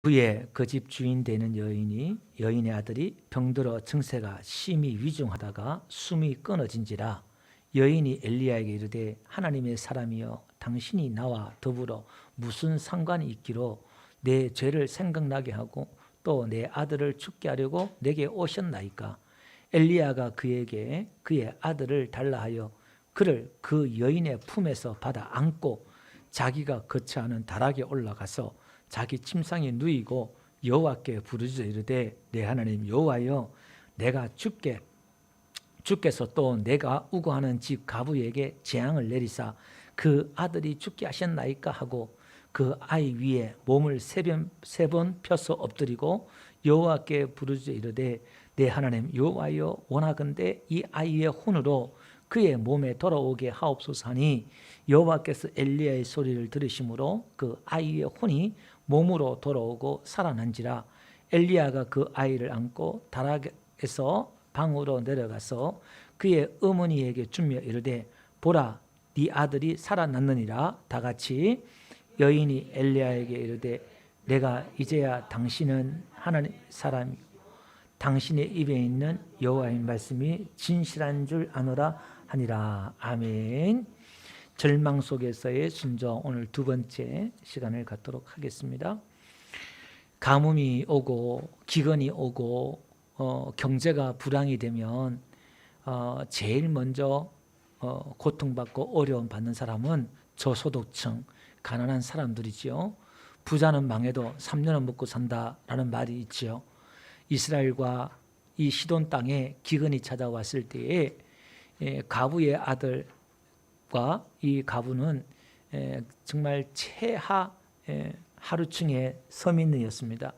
후에 그 집 주인 되는 여인의 아들이 병들어 증세가 심히 위중하다가 숨이 끊어진지라 여인이 엘리야에게 이르되 하나님의 사람이여 당신이 나와 더불어 무슨 상관이 있기로 내 죄를 생각나게 하고 또 내 아들을 죽게 하려고 내게 오셨나이까. 엘리야가 그에게 그의 아들을 달라 하여 그를 그 여인의 품에서 받아 안고 자기가 거처하는 다락에 올라가서 자기 침상에 누이고 여호와께 부르짖어 이르되 내 하나님 여호와여 내가 주께서 또 내가 우거하는 집 가부에게 재앙을 내리사 그 아들이 죽게 하셨나이까 하고 그 아이 위에 몸을 세 번 펴서 엎드리고 여호와께 부르짖어 이르되 내 하나님 여호와여 원하건대 이 아이의 혼으로 그의 몸에 돌아오게 하옵소서 하니 여호와께서 엘리야의 소리를 들으심으로 그 아이의 혼이 몸으로 돌아오고 살아난지라. 엘리야가 그 아이를 안고 다락에서 방으로 내려가서 그의 어머니에게 주며 이르되 보라 네 아들이 살아났느니라. 다같이 여인이 엘리야에게 이르되 내가 이제야 당신은 하나님 사람이요 당신의 입에 있는 여호와의 말씀이 진실한 줄 아노라 하니라. 아멘. 절망 속에서의 순종, 오늘 두 번째 시간을 갖도록 하겠습니다. 가뭄이 오고 기근이 오고 경제가 불황이 되면 제일 먼저 고통받고 어려움 받는 사람은 저소득층, 가난한 사람들이지요. 부자는 망해도 3년은 먹고 산다라는 말이 있지요. 이스라엘과 이 시돈 땅에 기근이 찾아왔을 때에 가부의 아들과 이 가부는 정말 최하 하루층의 서민이었습니다.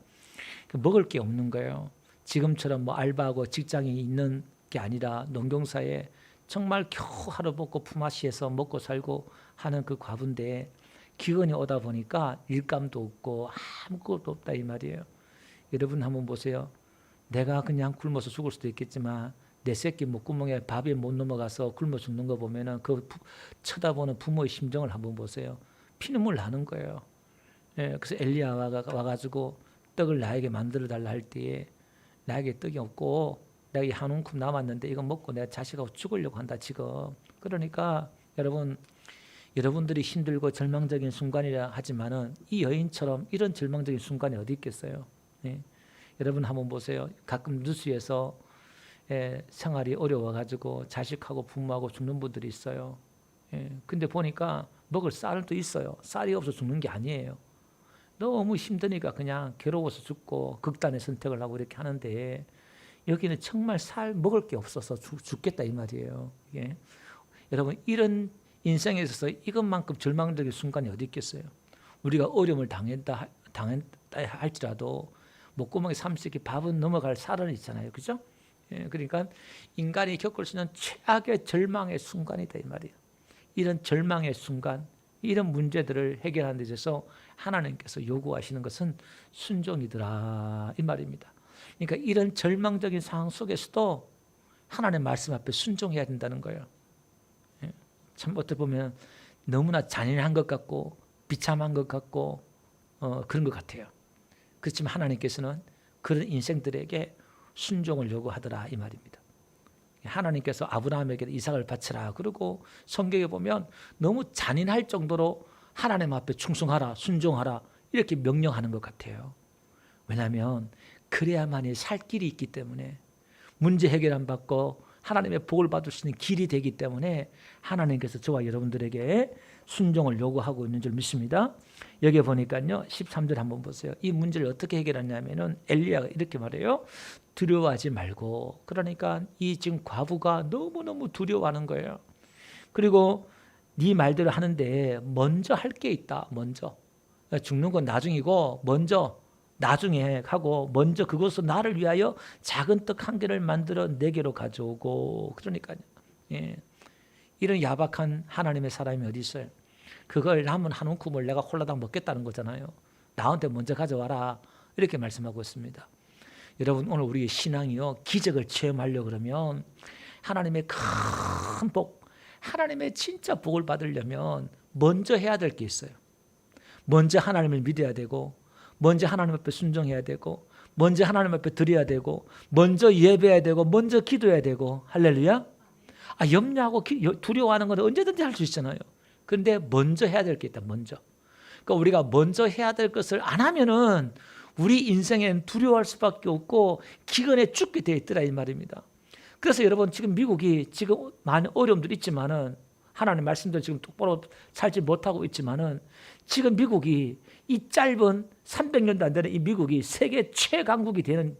먹을 게 없는 거예요. 지금처럼 뭐 알바하고 직장이 있는 게 아니라 농경사에 정말 겨우 하루 먹고 품앗이해서 먹고 살고 하는 그 과부인데 기근이 오다 보니까 일감도 없고 아무것도 없다 이 말이에요. 여러분 한번 보세요. 내가 그냥 굶어서 죽을 수도 있겠지만 내 새끼 목구멍에 밥이 못 넘어가서 굶어 죽는 거 보면은 그 쳐다보는 부모의 심정을 한번 보세요. 피눈물 나는 거예요. 그래서 엘리야가 와가지고 떡을 나에게 만들어 달라 할 때에 나에게 떡이 없고 내가 이 한 움큼 남았는데 이거 먹고 내가 자식하고 죽으려고 한다 지금. 그러니까 여러분들이 힘들고 절망적인 순간이라 하지만은 이 여인처럼 이런 절망적인 순간이 어디 있겠어요? 여러분 한번 보세요. 가끔 뉴스에서 생활이 어려워가지고 자식하고 부모하고 죽는 분들이 있어요. 근데 보니까 먹을 쌀도 있어요. 쌀이 없어 죽는 게 아니에요. 너무 힘드니까 그냥 괴로워서 죽고 극단의 선택을 하고 이렇게 하는데 여기는 정말 먹을 게 없어서 죽겠다 이 말이에요. 여러분 이런 인생에 있어서 이것만큼 절망적인 순간이 어디 있겠어요? 우리가 어려움을 당했다 할지라도 목구멍에 삼식이 밥은 넘어갈 살은 있잖아요. 그죠? 그러니까 인간이 겪을 수 있는 최악의 절망의 순간이다 이 말이에요. 이런 절망의 순간, 이런 문제들을 해결하는 데 있어서 하나님께서 요구하시는 것은 순종이더라 이 말입니다. 그러니까 이런 절망적인 상황 속에서도 하나님의 말씀 앞에 순종해야 된다는 거예요. 참 어떻게 보면 너무나 잔인한 것 같고 비참한 것 같고 그런 것 같아요. 그렇지만 하나님께서는 그런 인생들에게 순종을 요구하더라 이 말입니다. 하나님께서 아브라함에게 이삭을 바치라 그러고 성경에 보면 너무 잔인할 정도로 하나님 앞에 충성하라 순종하라 이렇게 명령하는 것 같아요. 왜냐하면 그래야만이 살 길이 있기 때문에 문제 해결 안 받고 하나님의 복을 받을 수 있는 길이 되기 때문에 하나님께서 저와 여러분들에게 순종을 요구하고 있는 줄 믿습니다. 여기 보니까요 13절 한번 보세요. 이 문제를 어떻게 해결하냐면은 엘리야가 이렇게 말해요. 두려워하지 말고. 그러니까 이 지금 과부가 너무너무 두려워하는 거예요. 그리고 네 말대로 하는데 먼저 할 게 있다. 먼저 죽는 건 나중이고 먼저 나중에 하고 먼저 그것을 나를 위하여 작은 떡 한 개를 만들어 내게로 가져오고. 그러니까요. 이런 야박한 하나님의 사람이 어디 있어요? 그걸 남은 한 움큼을 내가 홀라당 먹겠다는 거잖아요. 나한테 먼저 가져와라 이렇게 말씀하고 있습니다. 여러분 오늘 우리의 신앙이요 기적을 체험하려고 그러면 하나님의 큰 복, 하나님의 진짜 복을 받으려면 먼저 해야 될 게 있어요. 먼저 하나님을 믿어야 되고 먼저 하나님 앞에 순종해야 되고, 먼저 하나님 앞에 드려야 되고, 먼저 예배해야 되고, 먼저 기도해야 되고. 할렐루야. 염려하고 두려워하는 건 언제든지 할 수 있잖아요. 그런데 먼저 해야 될 게 있다. 먼저. 그러니까 우리가 먼저 해야 될 것을 안 하면은 우리 인생엔 두려워할 수밖에 없고 기근에 죽게 돼 있더라 이 말입니다. 그래서 여러분 지금 미국이 지금 많은 어려움들이 있지만은 하나님 말씀도 지금 똑바로 살지 못하고 있지만은 지금 미국이 이 짧은 300년도 안 되는 이 미국이 세계 최강국이 되는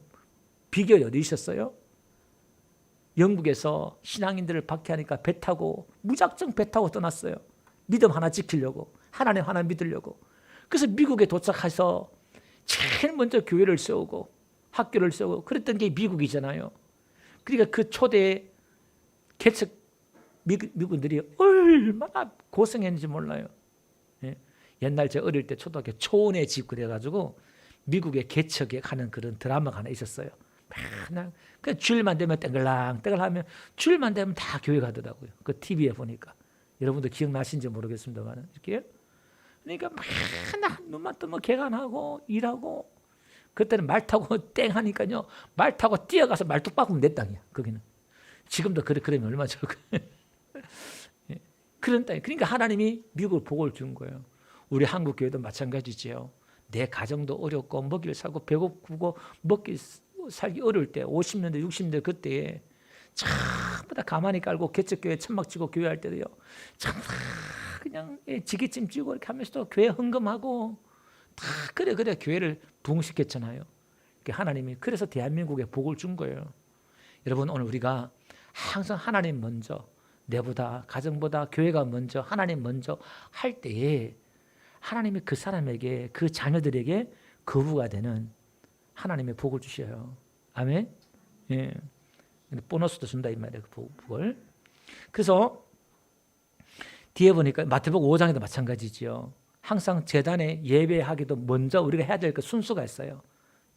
비결이 어디 있었어요? 영국에서 신앙인들을 박해하니까 배 타고 무작정 배 타고 떠났어요. 믿음 하나 지키려고, 하나님 하나 믿으려고. 그래서 미국에 도착해서 제일 먼저 교회를 세우고 학교를 세우고 그랬던 게 미국이잖아요. 그러니까 그 초대 개척 미국인들이 얼마나 고생했는지 몰라요. 예? 옛날 제 어릴 때 초등학교 초원에 집 그래가지고 미국의 개척에 가는 그런 드라마가 하나 있었어요. 맨날 그 주일만 되면 땡글랑땡글하면 주일만 되면 다 교회 가더라고요. 그 TV에 보니까. 여러분도 기억나신지 모르겠습니다만 이렇게. 그러니까 맨날 눈만 뜨면 개간하고 일하고 그때는 말 타고 땡 하니까요. 말 타고 뛰어가서 말뚝 박으면 내 땅이야. 거기는. 지금도 그러면 얼마나 좋을까요? 그런 땅이. 그러니까 하나님이 미국을 복을 준 거예요. 우리 한국 교회도 마찬가지지요. 내 가정도 어렵고 먹이를 살고 배고프고 먹기 살기 어려울 때 50년대 60년대 그때에 전부 다 가만히 깔고 개척교회 천막 치고 교회할 때도요. 전부 다 그냥 지게찜 찌고 이렇게 하면서도 교회 헌금하고 다 그래 교회를 부흥시켰잖아요. 하나님이 그래서 대한민국에 복을 준 거예요. 여러분 오늘 우리가 항상 하나님 먼저 내보다 가정보다 교회가 먼저 하나님 먼저 할 때에 하나님이 그 사람에게 그 자녀들에게 거부가 되는 하나님의 복을 주셔요. 아멘. 예. 보너스도 준다 이 말이에요. 그 복을. 그래서 뒤에 보니까 마태복음 5장에도 마찬가지지요. 항상 제단에 예배하기도 먼저 우리가 해야 될 그 순서가 있어요.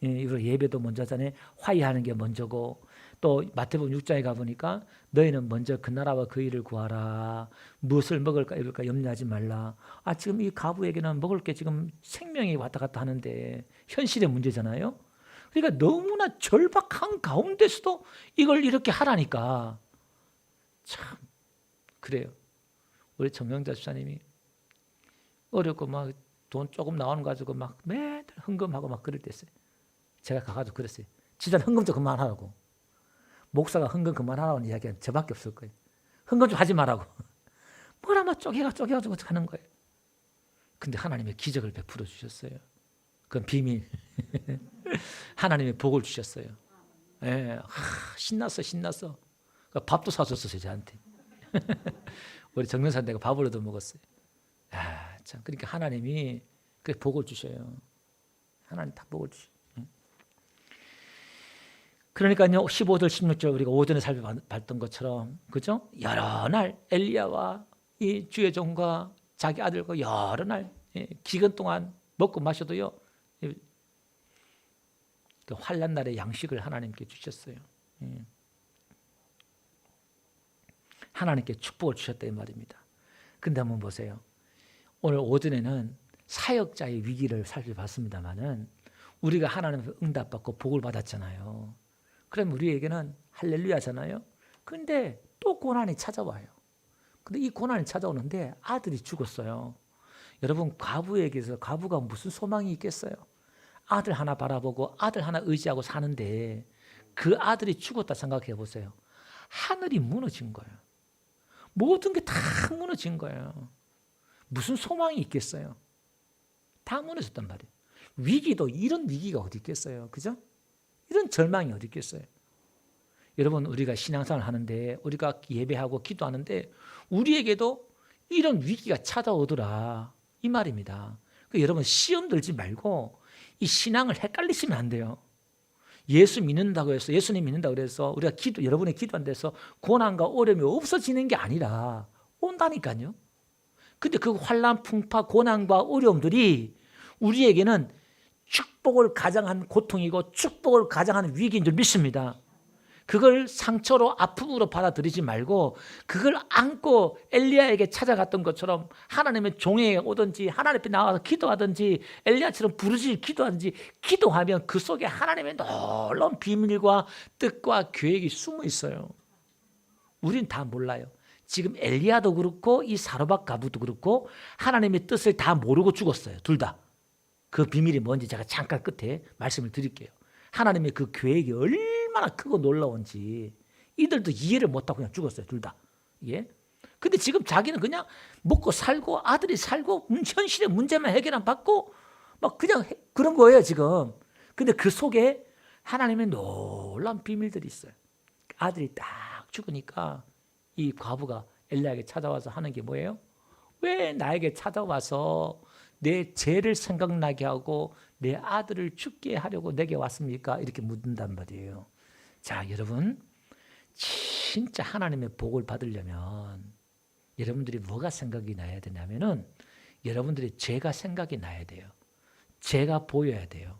예배도 먼저잖아요. 화의하는 게 먼저고 또 마태복음 6장에 가보니까 너희는 먼저 그 나라와 그 일을 구하라. 무엇을 먹을까 입을까 염려하지 말라. 지금 이 가부에게는 먹을 게 지금 생명이 왔다 갔다 하는데 현실의 문제잖아요. 그러니까 너무나 절박한 가운데서도 이걸 이렇게 하라니까 참 그래요. 우리 정영자 집사님이 어렵고 막 돈 조금 나오는 거 가지고 막 매달 헌금하고 막 그럴 때 있어요. 제가 가가지고 그랬어요. 집사람 헌금 좀 그만하라고. 목사가 헌금 그만하라는 이야기는 저밖에 없을 거예요. 헌금 좀 하지 말라고. 뭐라마 쪼개가지고 하는 거예요. 근데 하나님의 기적을 베풀어 주셨어요. 그건 비밀. 하나님의 복을 주셨어요. 예, 신났어. 밥도 사줬어요 저한테. 우리 정명사 내가 밥을 얻어 먹었어요. 참 그러니까 하나님이 그 복을 주셔요. 하나님 다 복을 주셔요. 그러니까요 15절 16절 우리가 오전에 살펴봤던 것처럼 그죠? 여러 날 엘리야와 이 주의 종과 자기 아들과 여러 날 기근 동안 먹고 마셔도요 그 환난 날의 양식을 하나님께 주셨어요. 하나님께 축복을 주셨다 이 말입니다. 근데 한번 보세요. 오늘 오전에는 사역자의 위기를 살펴봤습니다만은 우리가 하나님께 응답받고 복을 받았잖아요. 그럼 우리에게는 할렐루야잖아요. 근데 또 고난이 찾아와요. 근데 이 고난이 찾아오는데 아들이 죽었어요. 여러분 과부에게서 과부가 무슨 소망이 있겠어요? 아들 하나 바라보고 아들 하나 의지하고 사는데 그 아들이 죽었다 생각해 보세요. 하늘이 무너진 거예요. 모든 게 다 무너진 거예요. 무슨 소망이 있겠어요? 다 무너졌단 말이에요. 위기도 이런 위기가 어디 있겠어요? 그죠? 이런 절망이 어디 있겠어요? 여러분 우리가 신앙생활을 하는데 우리가 예배하고 기도하는데 우리에게도 이런 위기가 찾아오더라 이 말입니다. 그러니까 여러분 시험 들지 말고 이 신앙을 헷갈리시면 안 돼요. 예수 믿는다고 해서 예수님 믿는다고 해서 우리가 여러분의 기도한 데서 고난과 어려움이 없어지는 게 아니라 온다니까요. 근데 그 환난, 풍파, 고난과 어려움들이 우리에게는 축복을 가장한 고통이고 축복을 가장한 위기인 줄 믿습니다. 그걸 상처로 아픔으로 받아들이지 말고 그걸 안고 엘리야에게 찾아갔던 것처럼 하나님의 종에 오든지 하나님 앞에 나와서 기도하든지 엘리야처럼 부르짖어 기도하든지 기도하면 그 속에 하나님의 놀라운 비밀과 뜻과 계획이 숨어 있어요. 우린 다 몰라요. 지금 엘리야도 그렇고 이 사르밧 가부도 그렇고 하나님의 뜻을 다 모르고 죽었어요. 둘 다. 그 비밀이 뭔지 제가 잠깐 끝에 말씀을 드릴게요. 하나님의 그 계획이 얼마나 크고 놀라운지 이들도 이해를 못하고 그냥 죽었어요. 둘 다. 예? 근데 지금 자기는 그냥 먹고 살고 아들이 살고 현실의 문제만 해결만 받고 막 그냥 그런 거예요 지금. 근데 그 속에 하나님의 놀라운 비밀들이 있어요. 아들이 딱 죽으니까 이 과부가 엘리야에게 찾아와서 하는 게 뭐예요? 왜 나에게 찾아와서 내 죄를 생각나게 하고 내 아들을 죽게 하려고 내게 왔습니까? 이렇게 묻는단 말이에요. 자, 여러분 진짜 하나님의 복을 받으려면 여러분들이 뭐가 생각이 나야 되냐면은 여러분들이 죄가 생각이 나야 돼요. 죄가 보여야 돼요.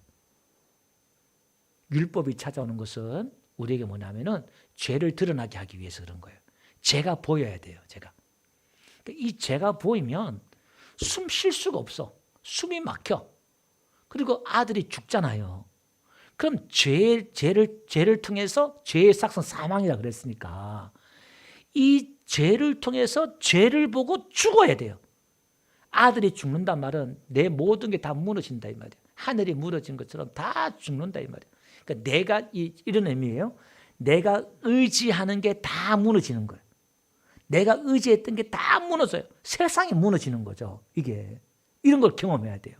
율법이 찾아오는 것은 우리에게 뭐냐면은 죄를 드러나게 하기 위해서 그런 거예요. 죄가 보여야 돼요. 죄가. 이 죄가 보이면 숨 쉴 수가 없어. 숨이 막혀. 그리고 아들이 죽잖아요. 그럼 죄를 통해서 죄의 삭선 사망이라 그랬으니까 이 죄를 통해서 죄를 보고 죽어야 돼요. 아들이 죽는단 말은 내 모든 게 다 무너진다 이 말이에요. 하늘이 무너진 것처럼 다 죽는다 이 말이에요. 그러니까 내가 이런 의미예요. 내가 의지하는 게 다 무너지는 거예요. 내가 의지했던 게 다 무너져요. 세상이 무너지는 거죠. 이게 이런 걸 경험해야 돼요.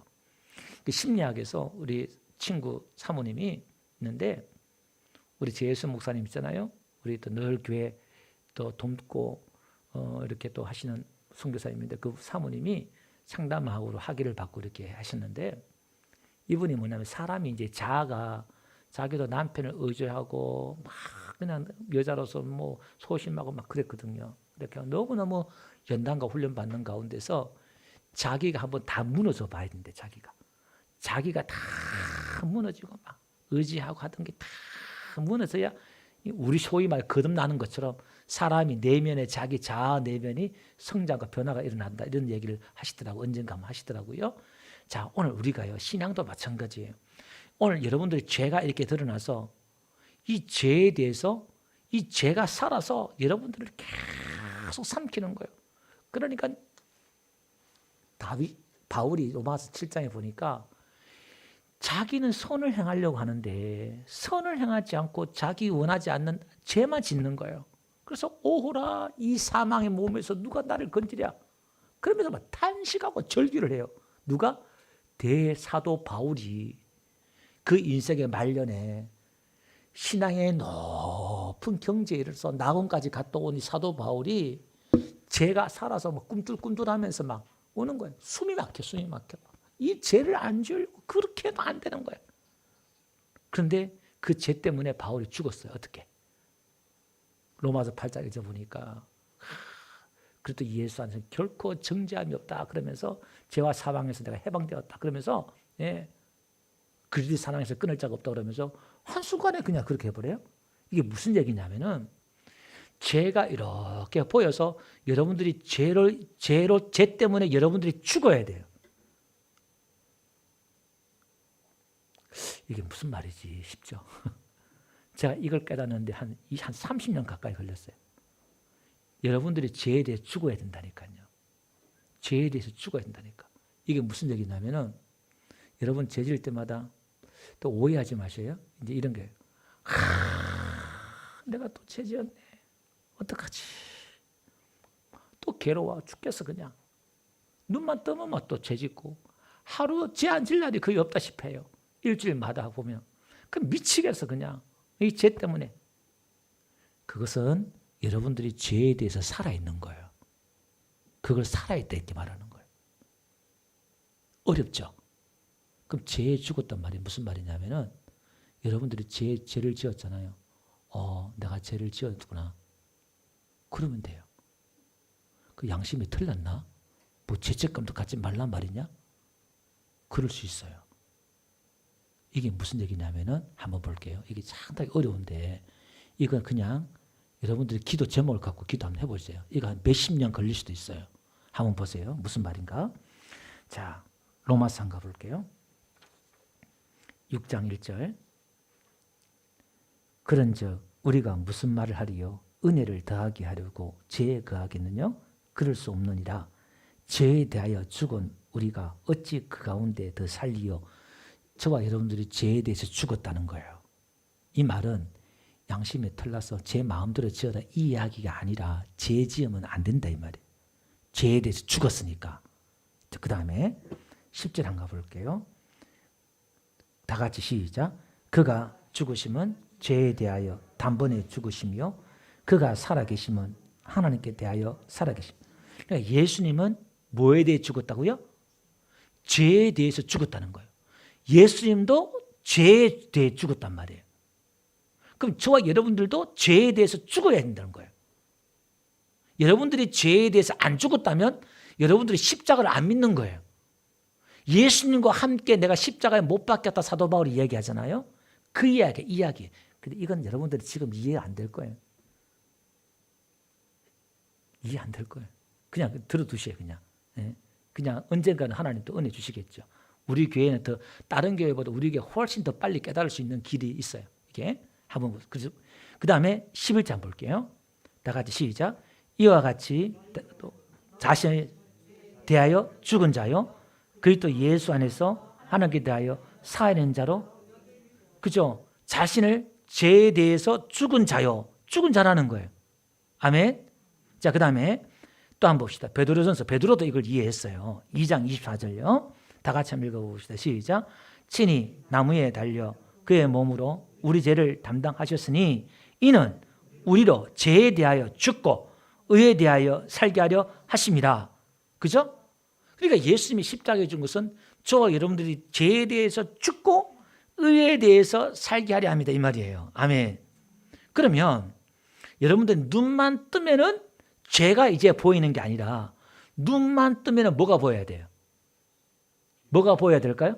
심리학에서 우리 친구 사모님이 있는데 우리 제예수 목사님 있잖아요. 우리 또 늘 교회 또 돕고 이렇게 또 하시는 선교사님인데 그 사모님이 상담하고 학위를 받고 이렇게 하셨는데 이분이 뭐냐면 사람이 이제 자기도 남편을 의지하고 막 그냥 여자로서 뭐 소심하고 막 그랬거든요. 이렇게 너무너무 연단과 훈련 받는 가운데서 자기가 한번 다 무너져 봐야 되는데 자기가 다 무너지고 막 의지하고 하던 게 다 무너져야 우리 소위 말 거듭나는 것처럼 사람이 내면에 자기 자아 내면이 성장과 변화가 일어난다 이런 얘기를 하시더라고 언젠가 하시더라고요. 자 오늘 우리가요 신앙도 마찬가지예요. 오늘 여러분들이 죄가 이렇게 드러나서 이 죄에 대해서 이 죄가 살아서 여러분들을 계속 삼키는 거예요. 그러니까 바울이 로마서 7장에 보니까 자기는 선을 행하려고 하는데 선을 행하지 않고 자기 원하지 않는 죄만 짓는 거예요. 그래서 오호라 이 사망의 몸에서 누가 나를 건지랴. 그러면서 막 탄식하고 절규를 해요. 누가? 대사도 바울이 그 인생의 말년에 신앙의 높은 경지에 이르러서 낙원까지 갔다 온 이 사도 바울이 죄가 살아서 막 꿈틀꿈틀하면서 막 오는 거예요. 숨이 막혀. 이 죄를 안 지으려고 그렇게 해도 안 되는 거예요. 그런데 그 죄 때문에 바울이 죽었어요. 어떻게? 로마서 8장 읽어보니까 그래도 예수 안에서 결코 정죄함이 없다. 그러면서 죄와 사망에서 내가 해방되었다. 그러면서 그리스도의 사랑에서 끊을 자가 없다. 그러면서 한순간에 그냥 그렇게 해버려요. 이게 무슨 얘기냐면은 죄가 이렇게 보여서 여러분들이 죄 때문에 여러분들이 죽어야 돼요. 이게 무슨 말이지 싶죠. 제가 이걸 깨닫는데 한 30년 가까이 걸렸어요. 여러분들이 죄에 대해 죽어야 된다니까요. 죄에 대해서 죽어야 된다니까. 이게 무슨 얘기냐면은 여러분 죄 지을 때마다 또 오해하지 마세요. 이제 이런 거예요. 내가 또 죄 지었네. 어떡하지? 또 괴로워 죽겠어 그냥. 눈만 뜨면 막 또 죄 짓고 하루 죄 안 질 날이 거의 없다시피 해요. 일주일마다 보면. 그럼 미치겠어 그냥. 이 죄 때문에. 그것은 여러분들이 죄에 대해서 살아있는 거예요. 그걸 살아있다 이렇게 말하는 거예요. 어렵죠? 그럼 죄에 죽었단 말이 무슨 말이냐면은 여러분들이 죄를 지었잖아요. 내가 죄를 지었구나. 그러면 돼요. 그 양심이 틀렸나? 뭐 죄책감도 갖지 말란 말이냐? 그럴 수 있어요. 이게 무슨 얘기냐면은 한번 볼게요. 이게 상당히 어려운데 이건 그냥 여러분들이 기도 제목을 갖고 기도 한번 해보세요. 이거 한 몇십 년 걸릴 수도 있어요. 한번 보세요. 무슨 말인가? 자, 로마서 한번 가볼게요. 6장 1절. 그런즉 우리가 무슨 말을 하리요? 은혜를 더하게 하려고 죄에 거하겠느냐? 그럴 수 없느니라. 죄에 대하여 죽은 우리가 어찌 그 가운데 더 살리요? 저와 여러분들이 죄에 대해서 죽었다는 거예요. 이 말은 양심에 털나서 제 마음대로 지어다 이 이야기가 아니라 죄 지으면 안 된다 이 말이에요. 죄에 대해서 죽었으니까. 그 다음에 10절 한번 가볼게요. 다 같이 시작. 그가 죽으심은 죄에 대하여 단번에 죽으시며 그가 살아계심은 하나님께 대하여 살아계심. 그러니까 예수님은 뭐에 대해 죽었다고요? 죄에 대해서 죽었다는 거예요. 예수님도 죄에 대해 죽었단 말이에요. 그럼 저와 여러분들도 죄에 대해서 죽어야 된다는 거예요. 여러분들이 죄에 대해서 안 죽었다면 여러분들이 십자가를 안 믿는 거예요. 예수님과 함께 내가 십자가에 못 박혔다 사도 바울이 이야기하잖아요. 그 이야기. 근데 이건 여러분들이 지금 이해 안 될 거예요. 이해 안 될 거예요. 그냥 들어두세요. 그냥 언젠가는 하나님 또 은혜 주시겠죠. 우리 교회는 더 다른 교회보다 우리 교회 훨씬 더 빨리 깨달을 수 있는 길이 있어요. 이게 한번 보세요. 그 다음에 11장 볼게요. 다 같이 시작. 이와 같이 자신에 대하여 죽은 자요. 그리스도 예수 안에서 하나님께 대하여 살아있는 자로, 그죠? 자신을 죄에 대해서 죽은 자요. 죽은 자라는 거예요. 아멘. 자, 그 다음에 또 한번 봅시다. 베드로전서, 베드로도 이걸 이해했어요. 2장 24절요. 다 같이 한번 읽어봅시다. 시작. 친히 나무에 달려 그의 몸으로 우리 죄를 담당하셨으니 이는 우리로 죄에 대하여 죽고 의에 대하여 살게 하려 하심이라. 그죠? 그러니까 예수님이 십자가에 준 것은 저와 여러분들이 죄에 대해서 죽고 의에 대해서 살게 하려 합니다. 이 말이에요. 아멘. 그러면 여러분들 눈만 뜨면은 죄가 이제 보이는 게 아니라 눈만 뜨면은 뭐가 보여야 돼요? 뭐가 보여야 될까요?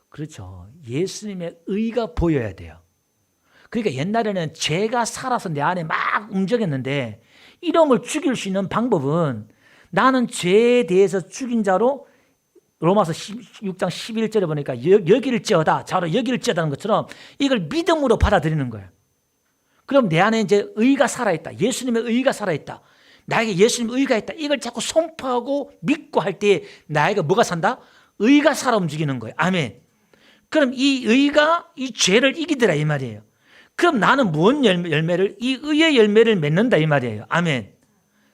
그렇죠. 예수님의 의가 보여야 돼요. 그러니까 옛날에는 죄가 살아서 내 안에 막 움직였는데 이놈을 죽일 수 있는 방법은 나는 죄에 대해서 죽인 자로 로마서 6장 11절에 보니까 여길지어다. 자로 여길지어다는 것처럼 이걸 믿음으로 받아들이는 거예요. 그럼 내 안에 이제 의가 살아있다. 예수님의 의가 살아있다. 나에게 예수님의 의가 있다. 이걸 자꾸 선포하고 믿고 할 때 나에게 뭐가 산다? 의가 살아 움직이는 거예요. 아멘. 그럼 이 의가 이 죄를 이기더라 이 말이에요. 그럼 나는 무슨 열매를? 이 의의 열매를 맺는다 이 말이에요. 아멘.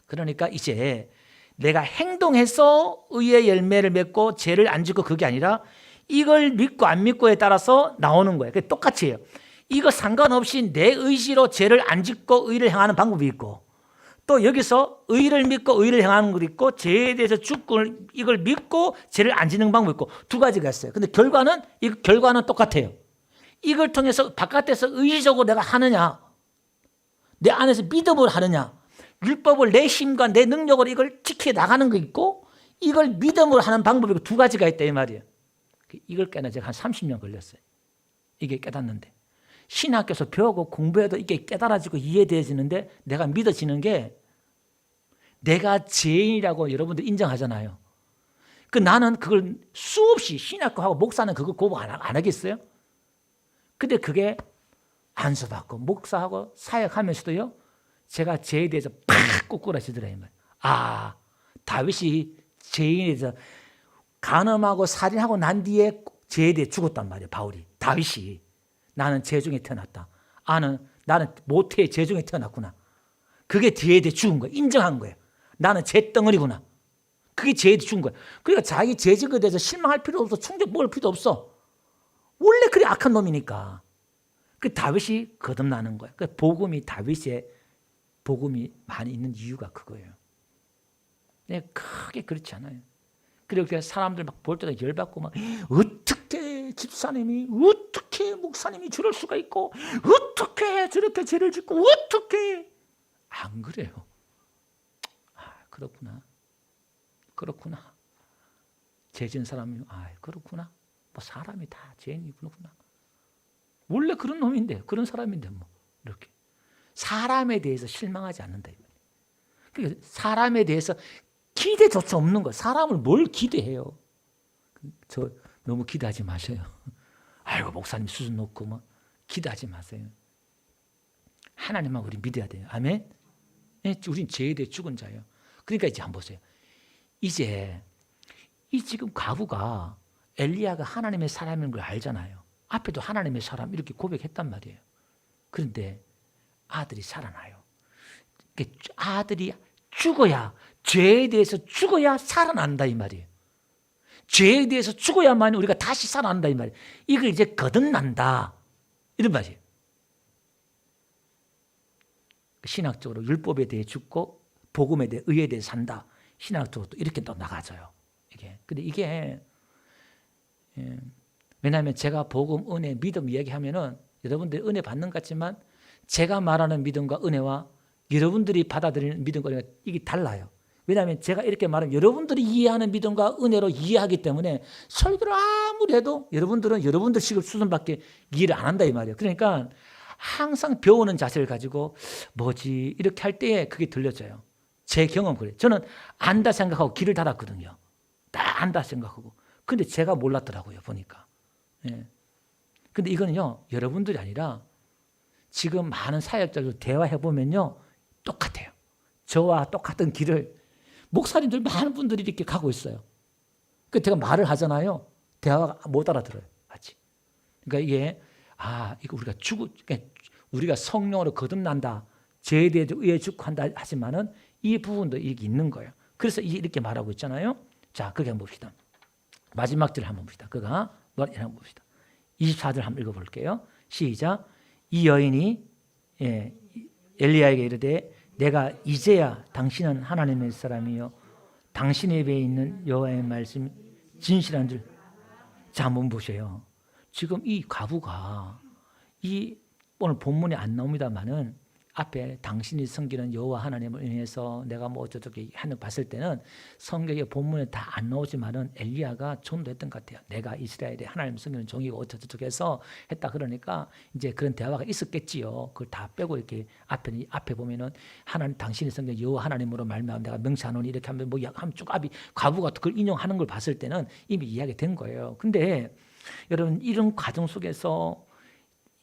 그러니까 이제 내가 행동해서 의의 열매를 맺고 죄를 안 짓고 그게 아니라 이걸 믿고 안 믿고에 따라서 나오는 거예요. 똑같이 해요. 이거 상관없이 내 의지로 죄를 안 짓고 의를 행하는 방법이 있고 또 여기서 의를 믿고 의를 행하는 것도 있고 죄에 대해서 죽고 이걸 믿고 죄를 안 짓는 방법이 있고 두 가지가 있어요. 근데 결과는 똑같아요. 이걸 통해서 바깥에서 의지적으로 내가 하느냐 내 안에서 믿음으로 하느냐 율법을 내 힘과 내 능력으로 이걸 지켜나가는 거 있고 이걸 믿음으로 하는 방법이 두 가지가 있다 이 말이에요. 이걸 깨나 제가 한 30년 걸렸어요. 이게 깨닫는데 신학교에서 배우고 공부해도 이게 깨달아지고 이해되어지는데 내가 믿어지는 게 내가 죄인이라고 여러분들 인정하잖아요. 나는 그걸 수없이 신학교하고 목사는 그거 고백 안 하겠어요? 근데 그게 안수받고 목사하고 사역하면서도요 제가 죄에 대해서 팍 꼬꾸라지더라 이 말. 아, 다윗이 죄인에 대해서 간음하고 살인하고 난 뒤에 죄에 대해 죽었단 말이에요. 바울이. 다윗이. 나는 죄 중에 태어났다. 나는 모태의 죄 중에 태어났구나. 그게 죄에 대해 죽은 거예요. 인정한 거예요. 나는 죄 덩어리구나. 그게 죄에 대해 죽은 거예요. 그러니까 자기 죄직에 대해서 실망할 필요 없어. 충격 먹을 필요 없어. 원래 그래 악한 놈이니까. 그 다윗이 거듭나는 거예요. 그 복음이 다윗의 복음이 많이 있는 이유가 그거예요. 네, 크게 그렇지 않아요. 그리고 사람들 막 볼 때도 열받고 막 어떻게 집사님이 어떻게 목사님이 저럴 수가 있고 어떻게 저렇게 죄를 짓고 어떻게 안 그래요. 아, 그렇구나. 죄 지은 사람이 그렇구나. 뭐 사람이 다 죄인이구나. 원래 그런 놈인데, 그런 사람인데 뭐 이렇게 사람에 대해서 실망하지 않는다. 그러니까 사람에 대해서 기대조차 없는 거. 사람을 뭘 기대해요? 저 너무 기대하지 마세요. 아이고 목사님 수준 높고 뭐 기대하지 마세요. 하나님만 우리 믿어야 돼요. 아멘. 우린 죄에 대해 죽은 자예요. 그러니까 이제 한번 보세요. 이제 이 지금 과부가 엘리야가 하나님의 사람인 걸 알잖아요. 앞에도 하나님의 사람 이렇게 고백했단 말이에요. 그런데 아들이 살아나요. 아들이 죽어야, 죄에 대해서 죽어야 살아난다 이 말이에요. 죄에 대해서 죽어야만 우리가 다시 살아난다 이 말이에요. 이걸 이제 거듭난다 이런 말이에요. 신학적으로 율법에 대해 죽고 복음에 대해 의에 대해 산다. 신학적으로 또 이렇게 또 나가져요. 근데 이게 왜냐하면 제가 복음, 은혜, 믿음 이야기하면은 여러분들이 은혜 받는 것 같지만 제가 말하는 믿음과 은혜와 여러분들이 받아들이는 믿음과 은혜가 이게 달라요. 왜냐하면 제가 이렇게 말하면 여러분들이 이해하는 믿음과 은혜로 이해하기 때문에 설교를 아무리 해도 여러분들은 여러분들식을 수준밖에 이해를 안 한다 이 말이에요. 그러니까 항상 배우는 자세를 가지고 뭐지 이렇게 할 때에 그게 들려져요. 제 경험 그래요. 저는 안다 생각하고 귀를 닫았거든요. 다 안다 생각하고. 근데 제가 몰랐더라고요 보니까. 근데 이거는요 여러분들이 아니라 지금 많은 사역자들 대화해보면요 똑같아요. 저와 똑같은 길을 목사님들 많은 분들이 이렇게 가고 있어요. 그 제가 말을 하잖아요. 대화가 못 알아들어요. 아직. 그러니까 이게 이거 그러니까 우리가 성령으로 거듭난다. 죄에 대해 의에 죽고 한다 하지만은 이 부분도 이게 있는 거예요. 그래서 이렇게 말하고 있잖아요. 자, 그게 한번 봅시다. 마지막 절 한번 봅시다. 그가 한번 봅시다. 24절 한번 읽어볼게요. 시작. 이 여인이 엘리야에게 이르되 내가 이제야 당신은 하나님의 사람이요 당신의 배에 있는 여호와의 말씀이 진실한 줄. 자, 한번 보세요. 지금 이 과부가 오늘 본문에 안 나옵니다만은 앞에 당신이 섬기는 여호와 하나님을 인해서 내가 뭐 어쩌저쩌게 하는 거 봤을 때는 성경의 본문에 다 안 나오지만은 엘리야가 전도했던 것 같아요. 내가 이스라엘의 하나님 섬기는 종이고 어쩌저쩌게 해서 했다 그러니까 이제 그런 대화가 있었겠지요. 그걸 다 빼고 이렇게 앞에 보면은 하나님 당신이 섬기는 여호와 하나님으로 말미암아 내가 명시하노니 이렇게 하면 뭐 하면 쭉 과부가 그걸 인용하는 걸 봤을 때는 이미 이야기 된 거예요. 근데 여러분 이런 과정 속에서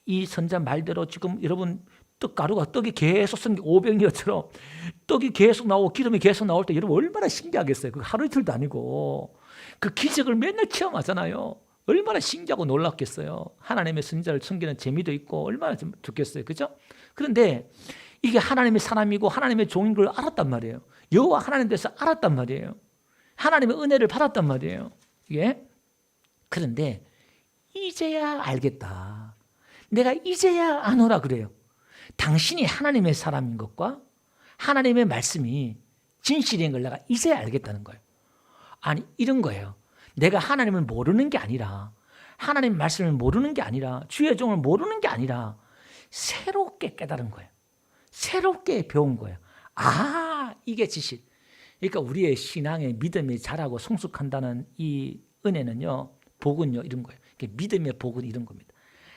이 선자 말대로 지금 여러분 떡이 계속 500년처럼 떡이 계속 나오고 기름이 계속 나올 때 여러분 얼마나 신기하겠어요. 그 하루 이틀도 아니고 그 기적을 맨날 체험하잖아요. 얼마나 신기하고 놀랍겠어요. 하나님의 선자를 섬기는 재미도 있고 얼마나 좋겠어요. 그죠? 그런데 이게 하나님의 사람이고 하나님의 종인 걸 알았단 말이에요. 여호와 하나님 돼서 알았단 말이에요. 하나님의 은혜를 받았단 말이에요. 이게 그런데 이제야 알겠다. 내가 이제야 아노라 그래요. 당신이 하나님의 사람인 것과 하나님의 말씀이 진실인 걸 내가 이제 알겠다는 거예요. 아니 이런 거예요. 내가 하나님을 모르는 게 아니라 하나님 말씀을 모르는 게 아니라 주의 종을 모르는 게 아니라 새롭게 깨달은 거예요. 새롭게 배운 거예요. 이게 진실. 그러니까 우리의 신앙의 믿음이 자라고 성숙한다는 이 은혜는요. 복은요. 이런 거예요. 믿음의 복은 이런 겁니다.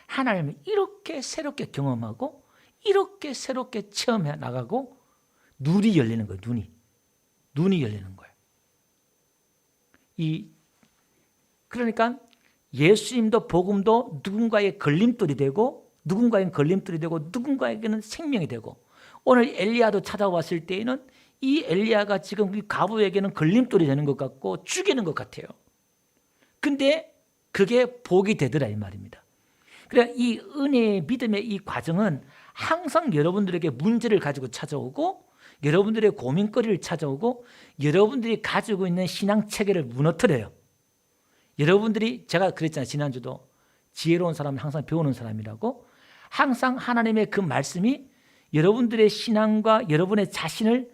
하나님을 이렇게 새롭게 경험하고 이렇게 새롭게 체험해 나가고 눈이 열리는 거예요. 눈이 열리는 거예요. 그러니까 예수님도 복음도 누군가의 걸림돌이 되고 누군가에게는 생명이 되고 오늘 엘리야도 찾아왔을 때에는 이 엘리야가 지금 이 과부에게는 걸림돌이 되는 것 같고 죽이는 것 같아요. 근데 그게 복이 되더라 이 말입니다. 그러니까 이 은혜의 믿음의 이 과정은 항상 여러분들에게 문제를 가지고 찾아오고 여러분들의 고민거리를 찾아오고 여러분들이 가지고 있는 신앙 체계를 무너뜨려요. 여러분들이 제가 그랬잖아요. 지난주도 지혜로운 사람은 항상 배우는 사람이라고 항상 하나님의 그 말씀이 여러분들의 신앙과 여러분의 자신을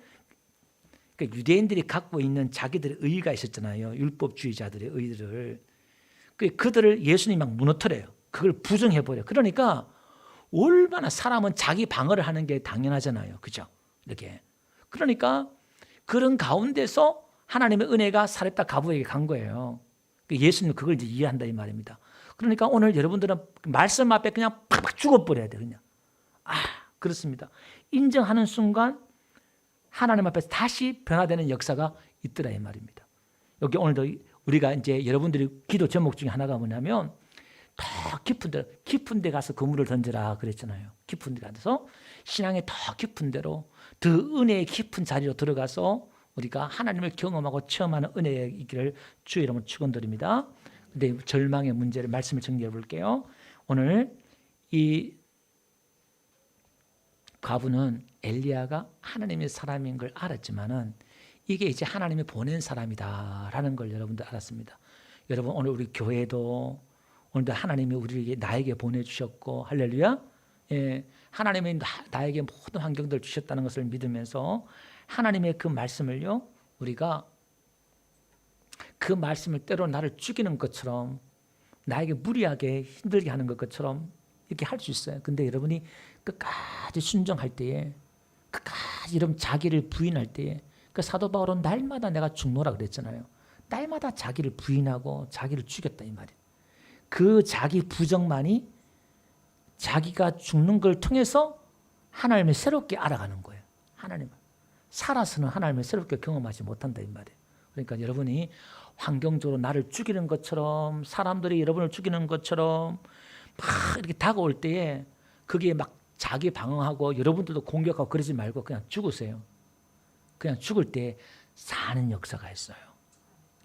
그러니까 유대인들이 갖고 있는 자기들의 의의가 있었잖아요. 율법주의자들의 의의를 그들을 예수님이 막 무너뜨려요. 그걸 부정해버려요. 그러니까 얼마나 사람은 자기 방어를 하는 게 당연하잖아요. 그죠? 이렇게. 그러니까 그런 가운데서 하나님의 은혜가 사렙다 과부에게 간 거예요. 예수님은 그걸 이제 이해한다 이 말입니다. 그러니까 오늘 여러분들은 말씀 앞에 그냥 팍팍 죽어버려야 돼. 그냥. 그렇습니다. 인정하는 순간 하나님 앞에서 다시 변화되는 역사가 있더라 이 말입니다. 여기 오늘도 우리가 이제 여러분들이 기도 제목 중에 하나가 뭐냐면 더 깊은 데 가서 그물을 던져라 그랬잖아요. 깊은 데 가서 신앙의 더 깊은 데로 더 은혜의 깊은 자리로 들어가서 우리가 하나님을 경험하고 체험하는 은혜의 있기를 주의 이름으로 축원드립니다. 근데 절망의 문제를 말씀을 정리해 볼게요. 오늘 이 과부는 엘리야가 하나님의 사람인 걸 알았지만은 이게 이제 하나님이 보낸 사람이다라는 걸 여러분들 알았습니다. 여러분 오늘 우리 교회도 오늘도 하나님이 우리에게 나에게 보내주셨고 할렐루야. 예, 하나님이 나에게 모든 환경들을 주셨다는 것을 믿으면서 하나님의 그 말씀을요 우리가 그 말씀을 때로 나를 죽이는 것처럼 나에게 무리하게 힘들게 하는 것처럼 이렇게 할 수 있어요. 근데 여러분이 끝까지 순종할 때에 끝까지 여러분 자기를 부인할 때에 그 사도 바울은 날마다 내가 죽노라 그랬잖아요. 날마다 자기를 부인하고 자기를 죽였다 이 말이에요. 그 자기 부정만이 자기가 죽는 걸 통해서 하나님을 새롭게 알아가는 거예요. 하나님을 살아서는 하나님을 새롭게 경험하지 못한다 이 말이에요. 그러니까 여러분이 환경적으로 나를 죽이는 것처럼 사람들이 여러분을 죽이는 것처럼 막 이렇게 다가올 때에 그게 막 자기 방어하고 여러분들도 공격하고 그러지 말고 그냥 죽으세요. 그냥 죽을 때 사는 역사가 있어요.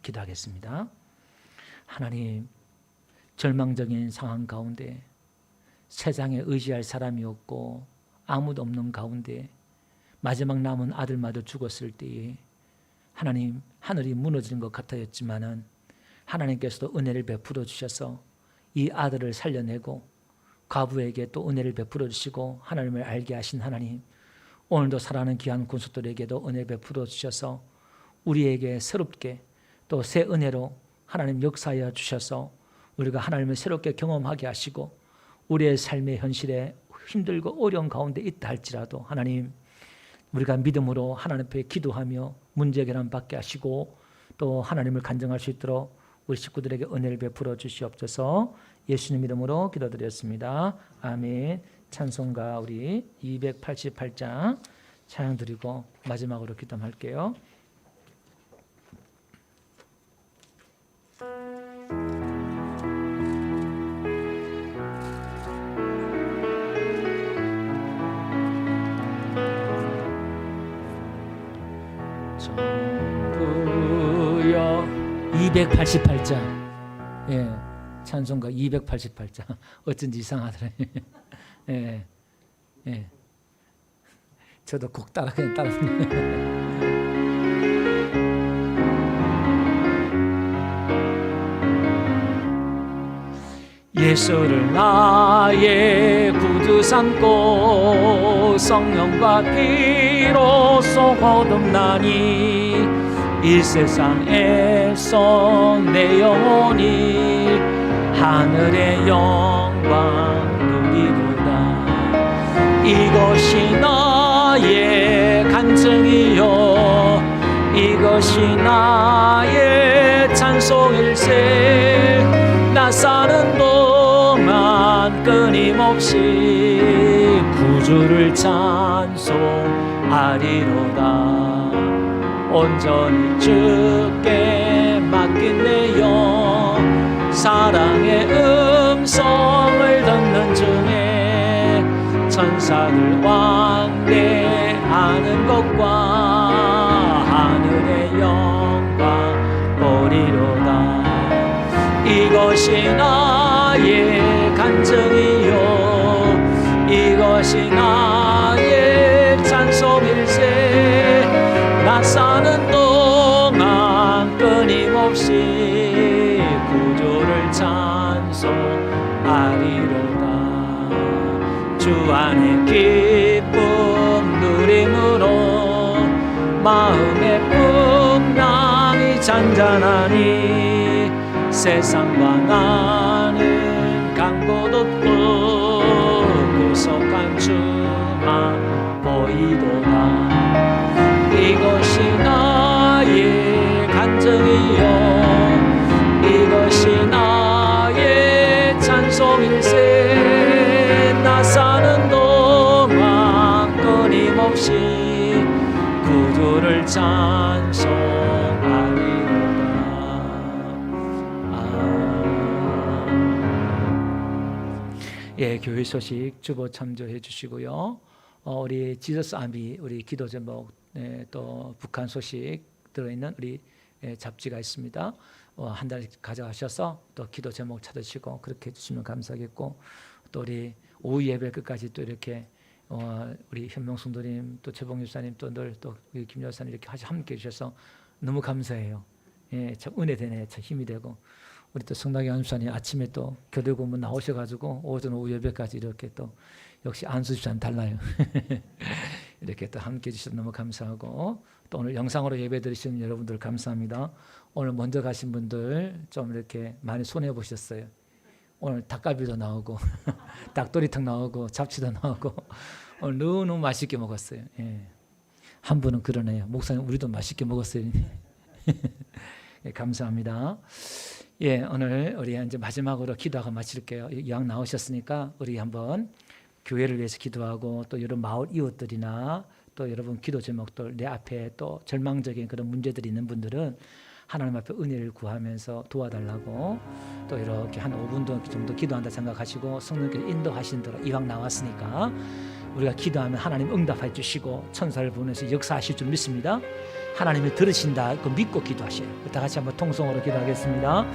기도하겠습니다. 하나님, 절망적인 상황 가운데 세상에 의지할 사람이 없고 아무도 없는 가운데 마지막 남은 아들마저 죽었을 때에 하나님 하늘이 무너지는 것 같았지만은 하나님께서도 은혜를 베풀어 주셔서 이 아들을 살려내고 과부에게 또 은혜를 베풀어 주시고 하나님을 알게 하신 하나님, 오늘도 살아가는 귀한 군수들에게도 은혜 베풀어 주셔서 우리에게 새롭게 또 새 은혜로 하나님 역사하여 주셔서 우리가 하나님을 새롭게 경험하게 하시고 우리의 삶의 현실에 힘들고 어려운 가운데 있다 할지라도 하나님 우리가 믿음으로 하나님 앞에 기도하며 문제 해결함 받게 하시고 또 하나님을 간증할 수 있도록 우리 식구들에게 은혜를 베풀어 주시옵소서. 예수님 이름으로 기도드렸습니다. 아멘. 찬송가 우리 288장 찬양 드리고 마지막으로 기도할게요. 전부여 288장 예, 찬송가 288장 어쩐지 이상하더라. 예, 예. 저도 곡 따라 그냥 따라 부르네. 예수를 나의 구주 삼고 성령과 피로써 거듭나니 이 세상에서 내 영혼이 하늘의 영광 누리도다. 이것이 나의 간증이요 이것이 나의 찬송일세. 나 사는 동안 끊임없이 구주를 찬송하리로다. 온전히 주께 맡긴 내 영 사랑의 음성을 듣는 중에 천사들 왕래하는 것과 하늘의 영광 보리로다. 이것이 나의 간증이요 이것이 나의 찬송일세. 나 사는 동안 끊임없이 구주를 찬송하리로다. 주 안에 기쁨 누림으로 마음의 풍랑이 잔잔하니 세상과 나는 간 곳 없고 구속한 주만 보이도다. 이것이 나의 간증이요 이것이 나의 찬송 일세 나 사는 동안 끊임없이 구주를 찬송하리로다. 예, 교회 소식 주보 참조해 주시고요. 우리 지저스 아미 우리 기도 제목, 또 북한 소식 들어있는 우리 잡지가 있습니다. 한 달 가져가셔서 또 기도 제목 찾으시고 그렇게 해주시면 감사하겠고, 또 우리 오후 예배 끝까지 또 이렇게 우리 현명성도님 또 최봉 유사님 또 늘 또 우리 김 여사님 이렇게 함께 해주셔서 너무 감사해요. 예, 참 은혜 되네, 참 힘이 되고. 우리 또 성당의 안수사님 아침에 또 교대 고문 나오셔가지고 오전 오후 예배까지 이렇게 또 역시 안수 집사님 달라요. 이렇게 또 함께 해주셔서 너무 감사하고, 또 오늘 영상으로 예배 드리시는 여러분들 감사합니다. 오늘 먼저 가신 분들 좀 이렇게 많이 손해 보셨어요. 오늘 닭갈비도 나오고 닭도리탕 나오고 잡치도 나오고 오늘 너무 맛있게 먹었어요. 예. 한 분은 그러네요. 목사님 우리도 맛있게 먹었어요. 예, 감사합니다. 예, 오늘 우리 이제 마지막으로 기도하고 마칠게요. 이왕 나오셨으니까 우리 한번 교회를 위해서 기도하고, 또 여러 마을 이웃들이나 또 여러분 기도 제목들, 내 앞에 또 절망적인 그런 문제들이 있는 분들은 하나님 앞에 은혜를 구하면서 도와달라고, 또 이렇게 한 5분 정도 기도한다 생각하시고 성령께서 인도하신 대로 이왕 나왔으니까 우리가 기도하면 하나님 응답해 주시고 천사를 보내서 역사하실 줄 믿습니다. 하나님이 들으신다 그 믿고 기도하셔요. 다 같이 한번 통성으로 기도하겠습니다.